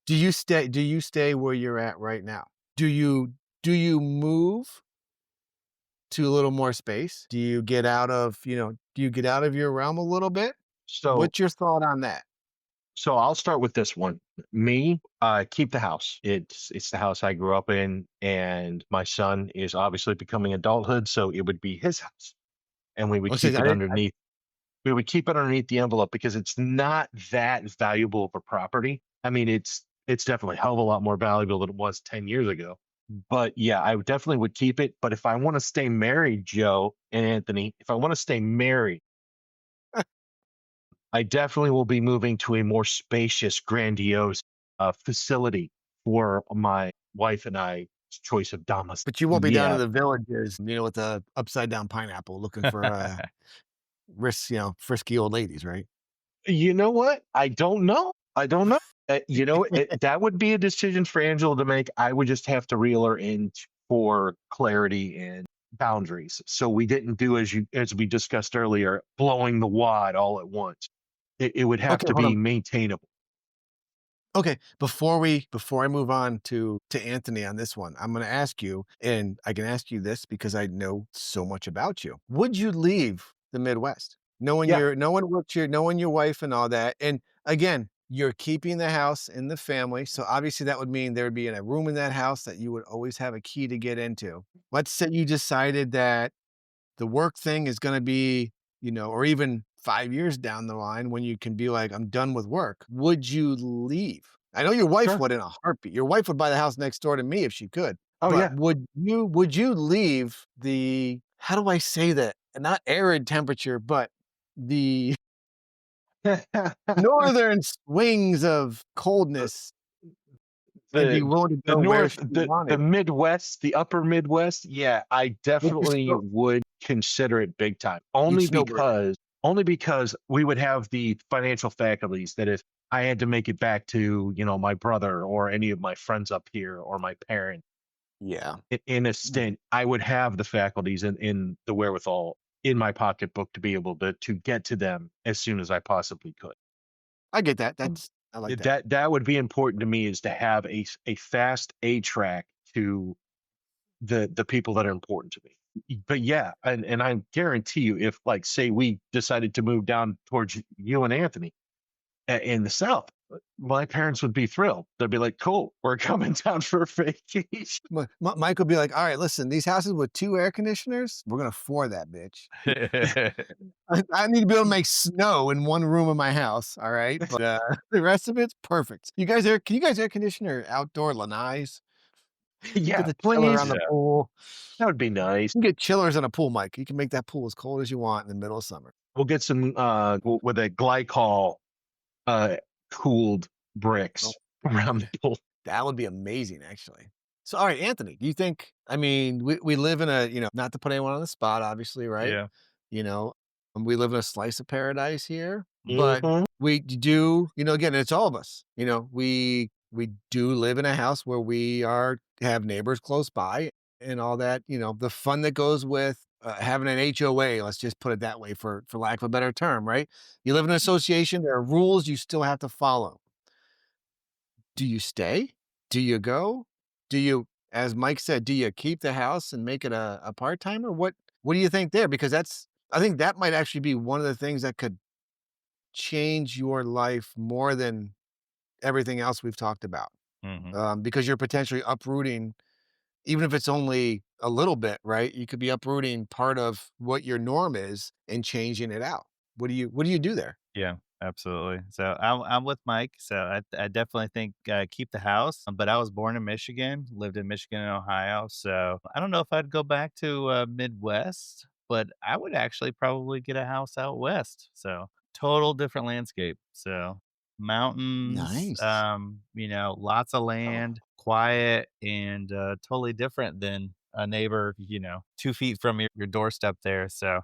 do you stay where you're at right now? Do you move to a little more space? Do you get out of your realm a little bit? So What's your thought on that? so I'll start with this one. Me, keep the house. It's the house I grew up in, and my son is obviously becoming adulthood, so it would be his house, and we would Let's say keep I it didn't, underneath. We would keep it underneath the envelope because it's not that valuable of a property. I mean, it's definitely a hell of a lot more valuable than it was 10 years ago. But yeah, I definitely would keep it. But if I want to stay married, Joe and Anthony, if I want to stay married, I definitely will be moving to a more spacious, grandiose facility for my wife and I's choice of domicile. but you won't be down in Yeah, the villages, with a upside down pineapple looking for frisky old ladies, right? you know what? I don't know. I don't know. That would be a decision for Angela to make. I would just have to reel her in for clarity and boundaries. So we didn't do as we discussed earlier, blowing the wad all at once. It would have Okay, to hold be on. maintainable. Okay, before I move on to Anthony on this one, I'm going to ask you, and I can ask you this because I know so much about you. Would you leave the Midwest, Yeah, knowing your wife and all that? And again, you're keeping the house in the family, so obviously that would mean there would be a room in that house that you would always have a key to get into. Let's say you decided that the work thing is going to be, or even 5 years down the line when you can be like, I'm done with work. Would you leave? I know your wife sure. would in a heartbeat. Your wife would buy the house next door to me if she could. Oh But yeah. would you leave the, how do I say that? Not arid temperature, but the northern swings of coldness and be the willing to the go where north, she the wanted? Midwest, the upper Midwest, yeah, I With your definitely would consider it big time. you'd snowbird. Only because we would have the financial faculties that if I had to make it back to, my brother or any of my friends up here or my parents Yeah. in a stint, I would have the faculties in the wherewithal in my pocketbook to be able to get to them as soon as I possibly could. I get that. I like that. That would be important to me is to have a fast A track to the people that are important to me. But yeah, and I guarantee you, if like say we decided to move down towards you and Anthony in the South, my parents would be thrilled. They'd be like, "Cool, we're coming down for a vacation." Mike would be like, "All right, listen, these houses with 2 air conditioners, we're gonna floor that bitch. I need to be able to make snow in 1 room of my house, all right? But, the rest of it's perfect. Can you guys air condition your outdoor lanais? Get Yeah, the chiller on please. the Yeah. pool. That would be nice. You can get chillers on a pool, Mike. You can make that pool as cold as you want in the middle of summer." We'll get some with a glycol uh cooled bricks around the pool. That would be amazing, actually. So, all right, Anthony, do you think, I mean, we live in a, not to put anyone on the spot, obviously, right? Yeah. You know, we live in a slice of paradise here, but Hmm. we do, again, it's all of us. We do live in a house where we have neighbors close by and all that, the fun that goes with having an HOA, let's just put it that way for lack of a better term, right? You live in an association, there are rules you still have to follow. Do you stay? Do you go? Do you, as Mike said, do you keep the house and make it a part-timer? What do you think there? Because I think that might actually be one of the things that could change your life more than everything else we've talked about, Hmm. because you're potentially uprooting, even if it's only a little bit, right? You could be uprooting part of what your norm is and changing it out. What do you do there? Yeah, absolutely. So I'm with Mike. So I definitely think keep the house. But I was born in Michigan, lived in Michigan and Ohio. So I don't know if I'd go back to Midwest, but I would actually probably get a house out west. So total different landscape. So mountains, Nice. lots of Oh, land, quiet, and totally different than a neighbor, 2 feet from your doorstep there. So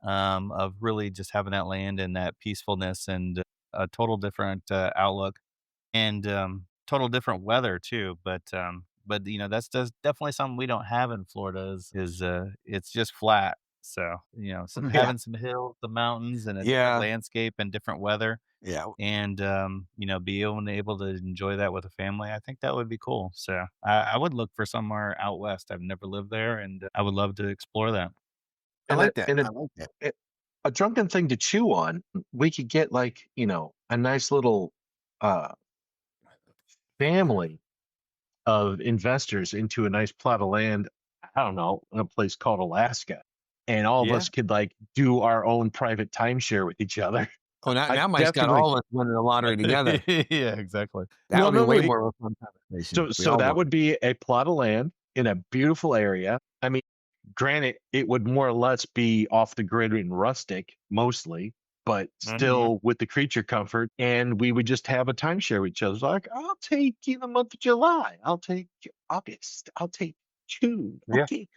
of really just having that land and that peacefulness and a total different outlook and total different weather too. But that's just definitely something we don't have in Florida is it's just flat. So yeah, having some hills, the mountains, and a different yeah, landscape and different weather, yeah. and be able to enjoy that with a family. I think that would be cool. So I would look for somewhere out west. I've never lived there, and I would love to explore that. I And a like that. and I like that. a a drunken thing to chew on, we could get, like, a nice little, uh, family of investors into a nice plot of land, I don't know, in a place called Alaska, and all of Yeah. us could, like, do our own private timeshare with each other. Oh, now I now Mike's got definitely all of us winning the lottery together. Yeah, exactly. That well, would be no, way maybe more of a fun conversation so if we so all that won. would be a plot of land in a beautiful area. I mean, granted, it would more or less be off the grid and rustic mostly, but Mhm. still with the creature comfort. And we would just have a timeshare with each other. It's like, I'll take the month of July. I'll take August. I'll take June. Yeah, Okay.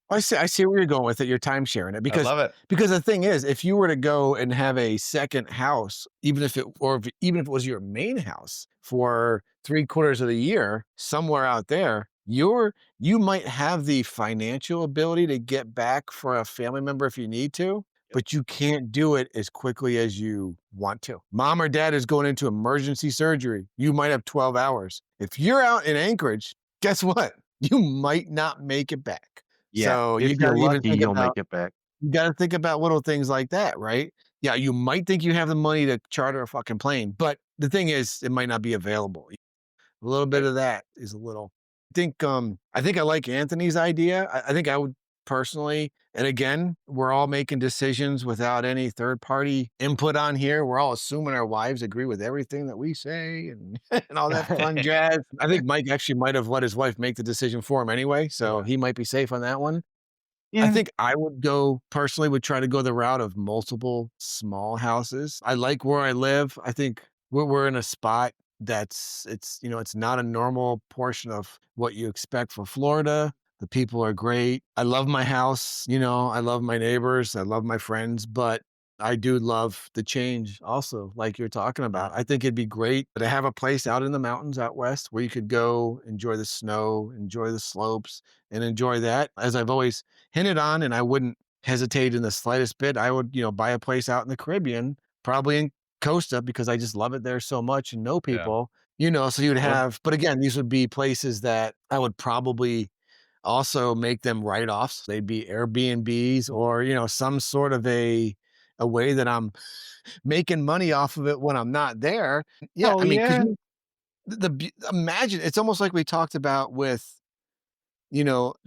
I see where you're going with it, you're time sharing it I because love it. the thing is, if you were to go and have a second house, even if it was your main house for 3/4 of the year somewhere out there, you might have the financial ability to get back for a family member if you need to, Yep. but you can't do it as quickly as you want to. Mom or dad is going into emergency surgery. You might have 12 hours. If you're out in Anchorage, guess what? You might not make it back. Yeah. So If you're lucky, you'll make it back. you gotta think about little things like that, right? Yeah, you might think you have the money to charter a fucking plane, but the thing is, it might not be available. A little bit Right. of that is a little I think I like Anthony's idea. I think I would personally, and again, we're all making decisions without any third party input on here. We're all assuming our wives agree with everything that we say and and all that fun jazz. I think Mike actually might have let his wife make the decision for him anyway, so Yeah. he might be safe on that one. I Yeah. think I would go personally would try to go the route of multiple small houses. I like where I live. I think we're in a spot it's not a normal portion of what you expect for Florida. The people are great. I love my house, I love my neighbors, I love my friends, but I do love the change also, like you're talking about. Mhm. I think it'd be great to have a place out in the mountains out west where you could go enjoy the snow, enjoy the slopes, and enjoy that. As I've always hinted on, and I wouldn't hesitate in the slightest bit. I would, buy a place out in the Caribbean, probably in Costa, because I just love it there so much and know Yeah. people, so you'd Well, have, but again, these would be places that I would probably also make them write-offs. They'd be Airbnbs or, some sort of a way that I'm making money off of it when I'm not there. Yeah, oh I mean, because yeah. imagine it's almost like we talked about with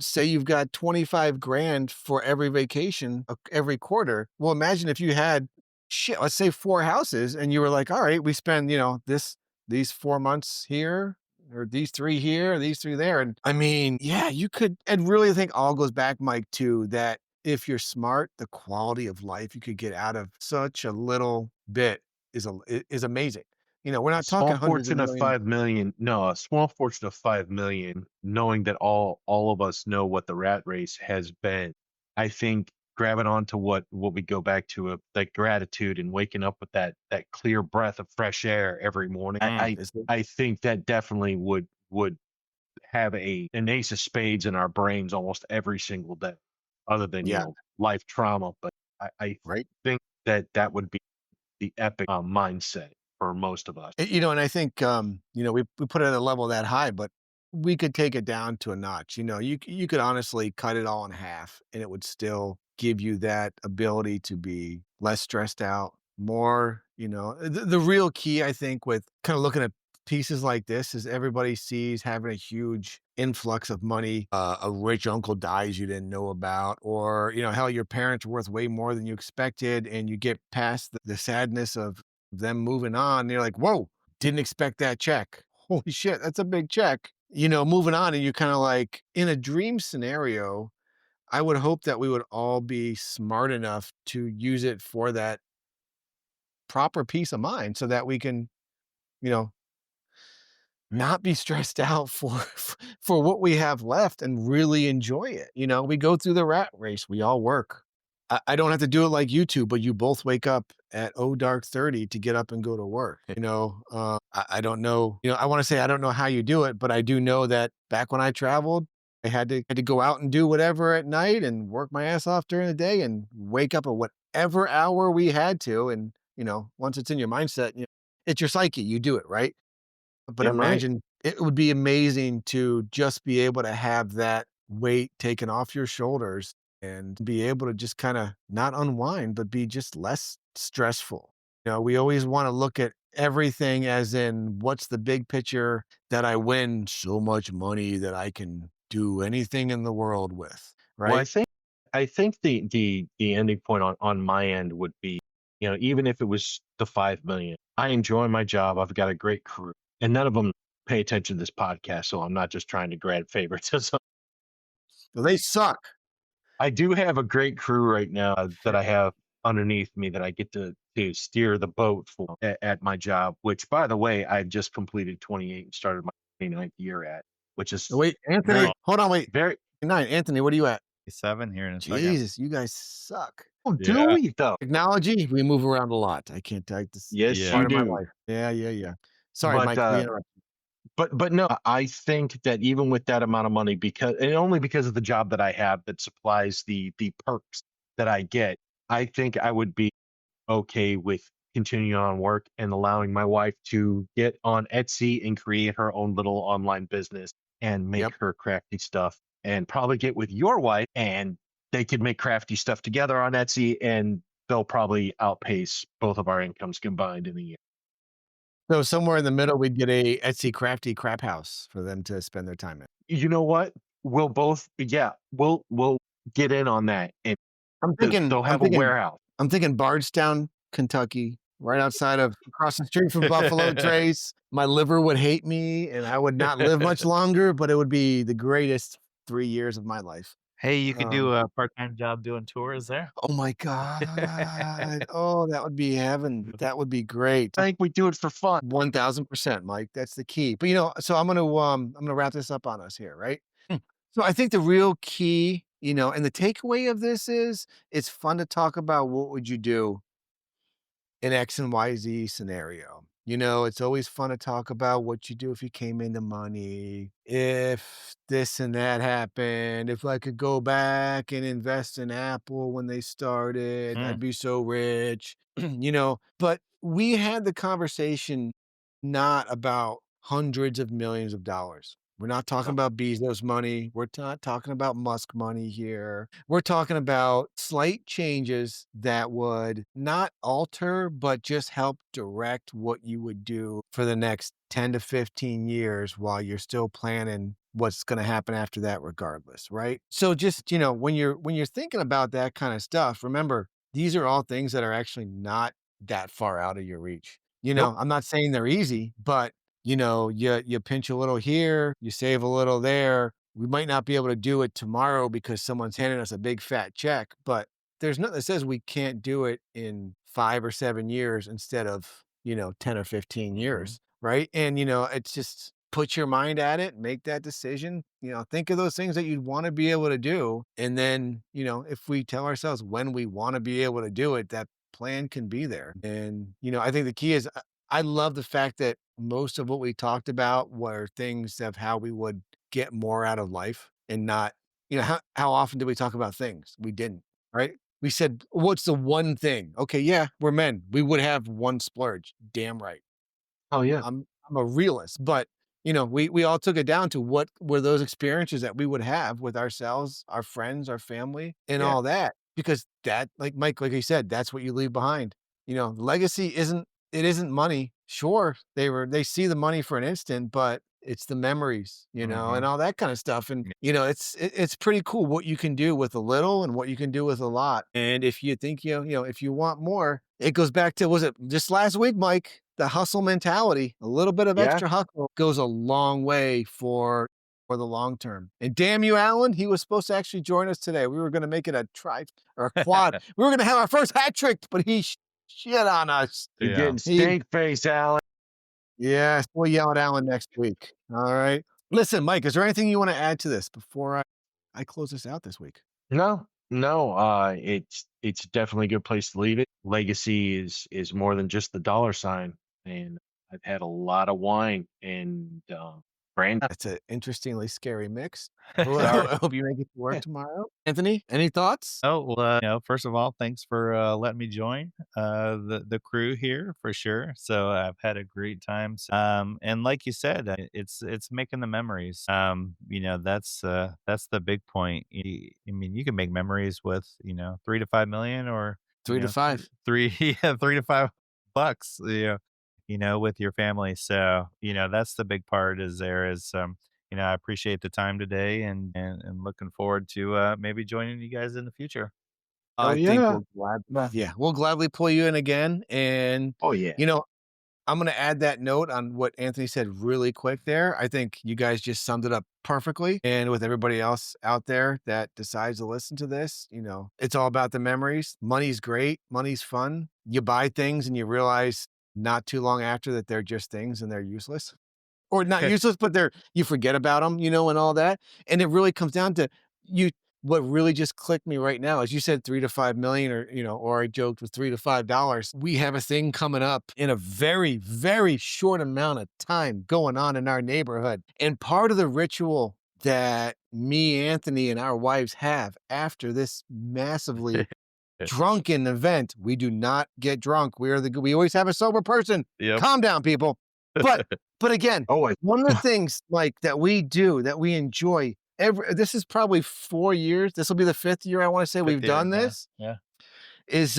say you've got 25 grand for every vacation every quarter. Well, imagine if you had shit, let's say 4 houses and you were like, all right, we spend, these 4 months here or these three here, these three there. And I mean, yeah, you could, and really think all goes back, Mike, to that if you're smart, the quality of life you could get out of such a little bit is amazing. We're A not talking small hundreds of fortune of millions. 5 million. No, a small fortune of 5 million, knowing that all of us know what the rat race has been. I think grabbing onto what we go back to, that gratitude and waking up with that clear breath of fresh air every morning. I Mm. I, Is it I think that definitely would have an ace of spades in our brains almost every single day, other than Yeah, life trauma. But I right. think that would be the epic mindset for most of us. And I think, we put it at a level that high, but we could take it down to a notch. You could honestly cut it all in half and it would still give you that ability to be less stressed out, more, the real key, I think, with kind of looking at pieces like this is everybody sees having a huge influx of money. A rich uncle dies you didn't know about, or, hell, your parents are worth way more than you expected. And you get past the sadness of them moving on. And you're like, whoa, didn't expect that check. Holy shit, that's a big check. Moving on. And you're kind of like in a dream scenario, I would hope that we would all be smart enough to use it for that proper peace of mind so that we can, you know, not be stressed out for what we have left and really enjoy it. We go through the rat race. We all work. I don't have to do it like you two, but you both wake up at dark 30 to get up and go to work. I don't know. I want to say I don't know how you do it, but I do know that back when I traveled, I had to go out and do whatever at night and work my ass off during the day and wake up at whatever hour we had to. And once it's in your mindset, it's your psyche. You do it, right? But Damn right. imagine it would be amazing to just be able to have that weight taken off your shoulders and be able to just kind of not unwind, but be just less stressful. We always want to look at everything as in what's the big picture that I win so much money that I can do anything in the world with, Well, right? I think the ending point on my end would be, even if it was the 5 million, I enjoy my job. I've got a great crew, and none of them pay attention to this podcast, so I'm not just trying to grab favoritism. So they suck. I do have a great crew right now that I have underneath me that I get to steer the boat for at my job, which, by the way, I just completed 28 and started my 29th year at, which is Wait, Anthony, very, hold on, wait. very. 9, Anthony, what are you at? 7 here in a second. Jesus, you guys suck. Oh, do Yeah. we though? Technology, we move around a lot. I can't take this Yes, Yeah. you part of my do. life. Yeah, yeah, yeah. Sorry, But Mike, we interrupted. but no, I think that even with that amount of money, and only because of the job that I have that supplies the perks that I get, I think I would be okay with continuing on work and allowing my wife to get on Etsy and create her own little online business and make Yep. her crafty stuff, and probably get with your wife and they could make crafty stuff together on Etsy, and they'll probably outpace both of our incomes combined in the year. So somewhere in the middle, we'd get a Etsy crafty crap house for them to spend their time in. You know what? We'll both, yeah, we'll get in on that, and I'm thinking, they'll I'm have a thinking, warehouse. I'm thinking Bardstown, Kentucky, right outside of across the street from Buffalo Trace. My liver would hate me and I would not live much longer, but it would be the greatest 3 years of my life. Hey, you could do Um, a part-time job doing tours there. oh my God. Oh, that would be heaven. That would be great. I think we do it for fun. 1000%, Mike. That's the key. But so I'm gonna wrap this up on us here, right? Hmm. So I think the real key, and the takeaway of this is it's fun to talk about what would you do in X and YZ scenario. It's always fun to talk about what you do if you came into money, if this and that happened, if I could go back and invest in Apple when they started, Hmm. I'd be so rich, but we had the conversation not about hundreds of millions of dollars. We're not talking No. about Bezos money. We're not talking about Musk money here. We're talking about slight changes that would not alter, but just help direct what you would do for the next 10 to 15 years while you're still planning what's going to happen after that regardless, right? So just, when you're thinking about that kind of stuff, remember, these are all things that are actually not that far out of your reach. Nope. I'm not saying they're easy, but you pinch a little here, you save a little there. We might not be able to do it tomorrow because someone's handing us a big fat check, but there's nothing that says we can't do it in 5 or 7 years instead of, 10 or 15 Mhm. years, right? And it's just put your mind at it, make that decision, think of those things that you'd want to be able to do. And then, if we tell ourselves when we want to be able to do it, that plan can be there. And, I think the key is I love the fact that most of what we talked about were things of how we would get more out of life and not, how often did we talk about things? We didn't, right? We said, what's the one thing? Okay, yeah, we're men. We would have one splurge. Damn right. Oh yeah. I'm a realist, but we all took it down to what were those experiences that we would have with ourselves, our friends, our family, and Yeah. all that. because that, like Mike, like I said, that's what you leave behind. Legacy isn't money. Sure, they see the money for an instant, but it's the memories, and Mhm. all that kind of stuff. And it's pretty cool what you can do with a little and what you can do with a lot. And if you think if you want more, it goes back to, was it just last week, Mike? The hustle mentality. A little bit of Yeah. extra hustle goes a long way for the long term. And damn you, Alan, he was supposed to actually join us today. We were going to make it a tri or a quad. We were going to have our first hat trick, but he shit on us. You're Yeah. getting He, steak face, Alan. yeah, we'll yell at Alan next week. All right. Listen, Mike, is there anything you want to add to this before I close this out this week? No, no, it's definitely a good place to leave it. Legacy is more than just the dollar sign, and I've had a lot of wine and brand. That's an interestingly scary mix. Sorry. I hope you make it to work tomorrow. Anthony, any thoughts? Oh, well, first of all, thanks for letting me join the crew here for sure. So I've had a great time. And like you said, it's making the memories. That's the big point. I mean, you can make memories with 3 to 5 million, or Three to five. three yeah, $3 to $5. With your family. So that's the big part. I appreciate the time today, and looking forward to maybe joining you guys in the future. Oh I think yeah. we'll glad Nah. yeah, we'll gladly pull you in again. And Oh yeah. you know, I'm gonna add that note on what Anthony said really quick there. I think you guys just summed it up perfectly. And with everybody else out there that decides to listen to this, it's all about the memories. Money's great, money's fun. You buy things and you realize not too long after that they're just things and they're useless. Or not useless, but you forget about them, and all that. And it really comes down to you. What really just clicked me right now is you said 3 to 5 million, or I joked with $3 to $5. We have a thing coming up in a very, very short amount of time going on in our neighborhood. And part of the ritual that me, Anthony, and our wives have after this massively drunken event, we do not get drunk. We always have a sober person. Yep. Calm down, people. But but again, Always. one of the things, like, that we do, that we enjoy this is probably 4 years. This will be the 5th year, I want to say, we've done this, Yeah. is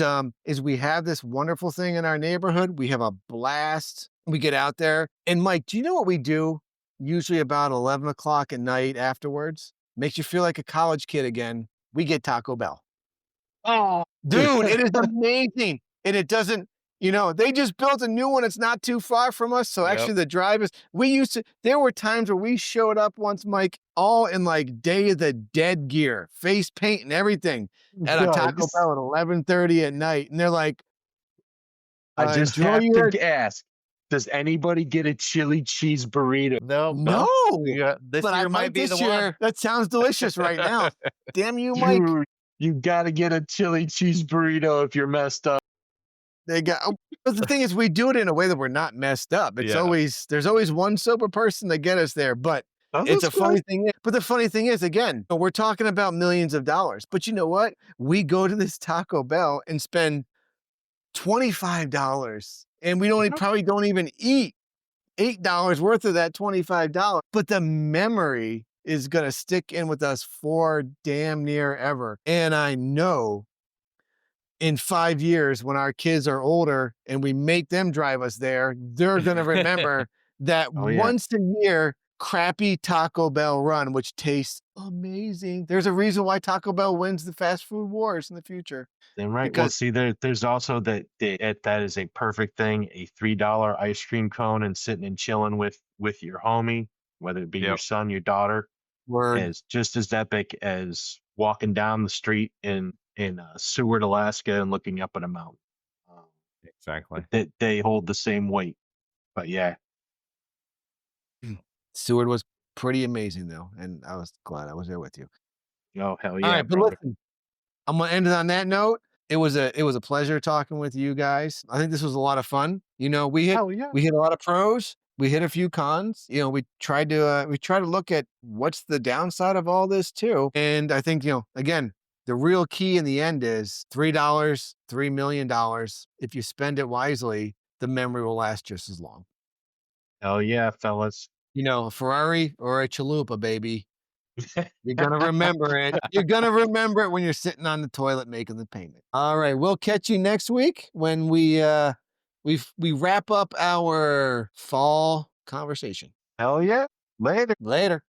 we have this wonderful thing in our neighborhood. We have a blast. We get out there. And Mike, do you know what we do usually about 11 o'clock at night afterwards? Makes you feel like a college kid again. We get Taco Bell. Oh, Dude, it is amazing. And it doesn't, they just built a new one. It's not too far from us. So Yep. actually there were times where we showed up once, Mike, all in like Day of the Dead gear, face paint and everything at a Taco Dogs. Bell at 11:30 at night. And they're like, I just enjoy have your, to ask: does anybody get a chili cheese burrito? no, This but I year might might be this the one. year. That sounds delicious right now. Damn you, Mike. Dude, you got to get a chili cheese burrito if you're messed up. But the thing is, we do it in a way that we're not messed up. There's always one sober person to get us there, but Oh, it's a that's funny good. thing. But the funny thing is, again, we're talking about millions of dollars. But you know what? We go to this Taco Bell and spend $25, and we Yep. probably don't even eat $8 worth of that $25. But the memory is gonna stick in with us for damn near ever. And I know in 5 years, when our kids are older and we make them drive us there, they're gonna remember that Oh yeah. once a year crappy Taco Bell run, which tastes amazing. There's a reason why Taco Bell wins the fast food wars in the future. Then right. Well, Because see, there's also that is a perfect thing. A $3 ice cream cone and sitting and chilling with your homie, whether it be your Yep. son, your daughter, we're is just as epic as walking down the street in Seward, Alaska, and looking up at a mountain. Um, Exactly. they hold the same weight. But yeah, Seward was pretty amazing though, and I was glad I was there with you. oh hell All yeah, right, but brother. listen, I'm gonna end it on that note. It was a pleasure talking with you guys. I think this was a lot of fun. Hell yeah. We hit a lot of pros. We hit a few cons. We try to look at what's the downside of all this too. And I think, again, the real key in the end is $3, $3 million. If you spend it wisely, the memory will last just as long. Hell yeah, fellas. A Ferrari or a chalupa, baby. You're gonna remember it. You're gonna remember it when you're sitting on the toilet making the payment. All right, we'll catch you next week when we wrap up our fall conversation. Hell yeah. Later. Later.